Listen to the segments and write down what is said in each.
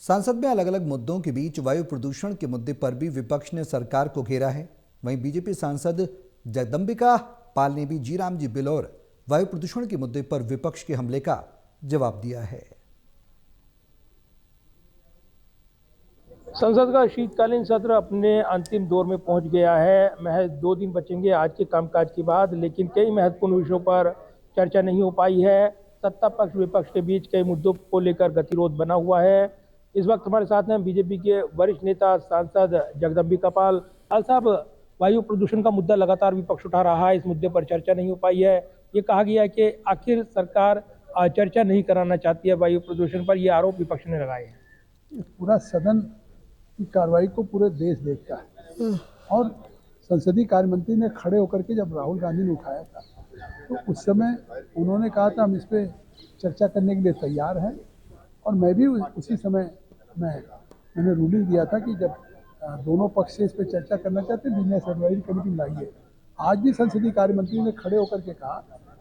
संसद में अलग अलग मुद्दों के बीच वायु प्रदूषण के मुद्दे पर भी विपक्ष ने सरकार को घेरा है। वहीं बीजेपी सांसद जगदंबिका पाल ने भी जी राम जी बिल और वायु प्रदूषण के मुद्दे पर विपक्ष के हमले का जवाब दिया है। संसद का शीतकालीन सत्र अपने अंतिम दौर में पहुंच गया है। महज 2 दिन बचेंगे आज के कामकाज के बाद, लेकिन कई महत्वपूर्ण विषयों पर चर्चा नहीं हो पाई है। सत्ता पक्ष विपक्ष के बीच कई मुद्दों को लेकर गतिरोध बना हुआ है। इस वक्त हमारे साथ हैं बीजेपी के वरिष्ठ नेता सांसद जगदंबिका पाल। पाल साहब, वायु प्रदूषण का मुद्दा लगातार विपक्ष उठा रहा है, इस मुद्दे पर चर्चा नहीं हो पाई है। ये कहा गया है कि आखिर सरकार चर्चा नहीं कराना चाहती है वायु प्रदूषण पर, यह आरोप विपक्ष ने लगाए हैं। पूरा सदन की कार्रवाई को पूरे देश देखता है और संसदीय कार्य मंत्री ने खड़े होकर के जब राहुल गांधी ने उठाया था तो उस समय उन्होंने कहा था हम इस पर चर्चा करने के लिए तैयार हैं। और मैं भी उसी समय मैंने रूलिंग दिया था कि जब दोनों पक्ष से इस पर चर्चा करना चाहते हैं बिजनेस एडवाइजरी कमेटी लाइए। आज भी संसदीय कार्य मंत्री ने खड़े होकर के कहा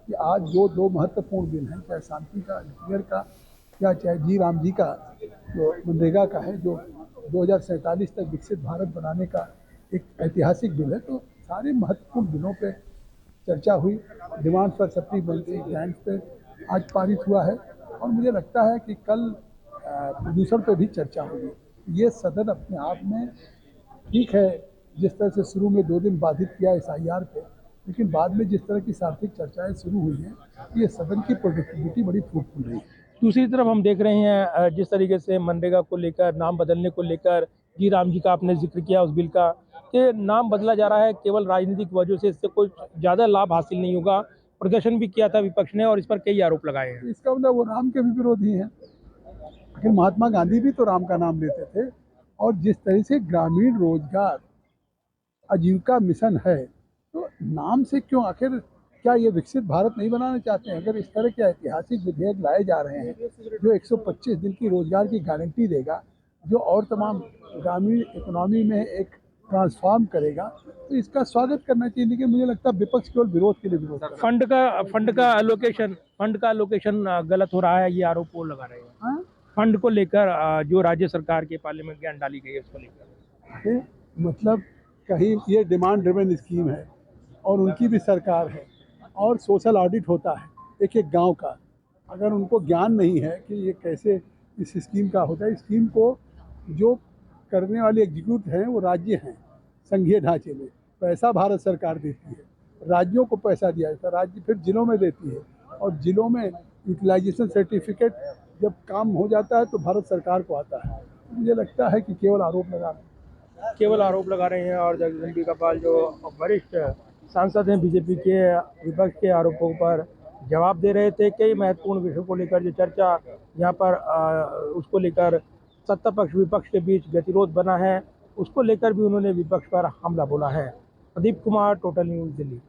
कि आज जो 2 महत्वपूर्ण बिल हैं, चाहे शांति का न्यूक्लियर का या चाहे जी राम जी का जो मनरेगा का है, जो 2047 तक विकसित भारत बनाने का एक ऐतिहासिक बिल है, तो सारे महत्वपूर्ण बिलों पे चर्चा हुई। डिमांड फॉर सप्लीमेंट्री ग्रांट पे आज पारित हुआ है और मुझे लगता है कि कल प्रदूषण पे भी चर्चा होगी। ये सदन अपने आप में ठीक है, जिस तरह से शुरू में 2 दिन बाधित किया SIR पे, लेकिन बाद में जिस तरह की सार्थक चर्चाएं शुरू हुई हैं, ये सदन की प्रोडक्टिविटी बड़ी फ्रूटफुल रही है। दूसरी तरफ हम देख रहे हैं जिस तरीके से मनरेगा को लेकर, नाम बदलने को लेकर, जी राम जी का आपने जिक्र किया उस बिल का, कि नाम बदला जा रहा है केवल राजनीतिक वजह से, इससे कोई ज़्यादा लाभ हासिल नहीं होगा। प्रदर्शन भी किया था विपक्ष ने और इस पर कई आरोप लगाए हैं। इसका मतलब वो राम के भी विरोधी हैं। आखिर महात्मा गांधी भी तो राम का नाम लेते थे। और जिस तरह से ग्रामीण रोजगार आजीविका मिशन है, तो नाम से क्यों? आखिर क्या ये विकसित भारत नहीं बनाना चाहते हैं? अगर इस तरह के ऐतिहासिक विधेयक लाए जा रहे हैं जो 125 दिन की रोजगार की गारंटी देगा, जो और तमाम ग्रामीण इकोनॉमी में एक ट्रांसफॉर्म करेगा, तो इसका स्वागत करना चाहिए। लेकिन मुझे लगता है विपक्ष केवल विरोध के लिए विरोध कर रहा है। फंड का एलोकेशन गलत हो रहा है, ये आरोप वो लगा रहे हैं। हाँ? फंड को लेकर जो राज्य सरकार के पार्लियामेंट ज्ञान डाली गई है उसको लेकर, मतलब कहीं ये डिमांड ड्रिवन स्कीम है और उनकी भी सरकार है और सोशल ऑडिट होता है एक एक गांव का। अगर उनको ज्ञान नहीं है कि ये कैसे इस स्कीम का होता है, स्कीम को जो करने वाले एग्जीक्यूट हैं वो राज्य हैं संघीय ढांचे में। पैसा भारत सरकार देती है, राज्यों को पैसा दिया जाता है, राज्य फिर जिलों में देती है और जिलों में यूटिलाइजेशन सर्टिफिकेट जब काम हो जाता है तो भारत सरकार को आता है। मुझे लगता है कि केवल आरोप लगा रहे हैं। और जगदंबिका पाल जो वरिष्ठ सांसद हैं बीजेपी के, विपक्ष के आरोपों पर जवाब दे रहे थे। कई महत्वपूर्ण विषयों को लेकर जो चर्चा यहाँ पर उसको लेकर सत्ता पक्ष विपक्ष के बीच गतिरोध बना है, उसको लेकर भी उन्होंने विपक्ष पर हमला बोला है। Pradeep Kumar, total news, Delhi.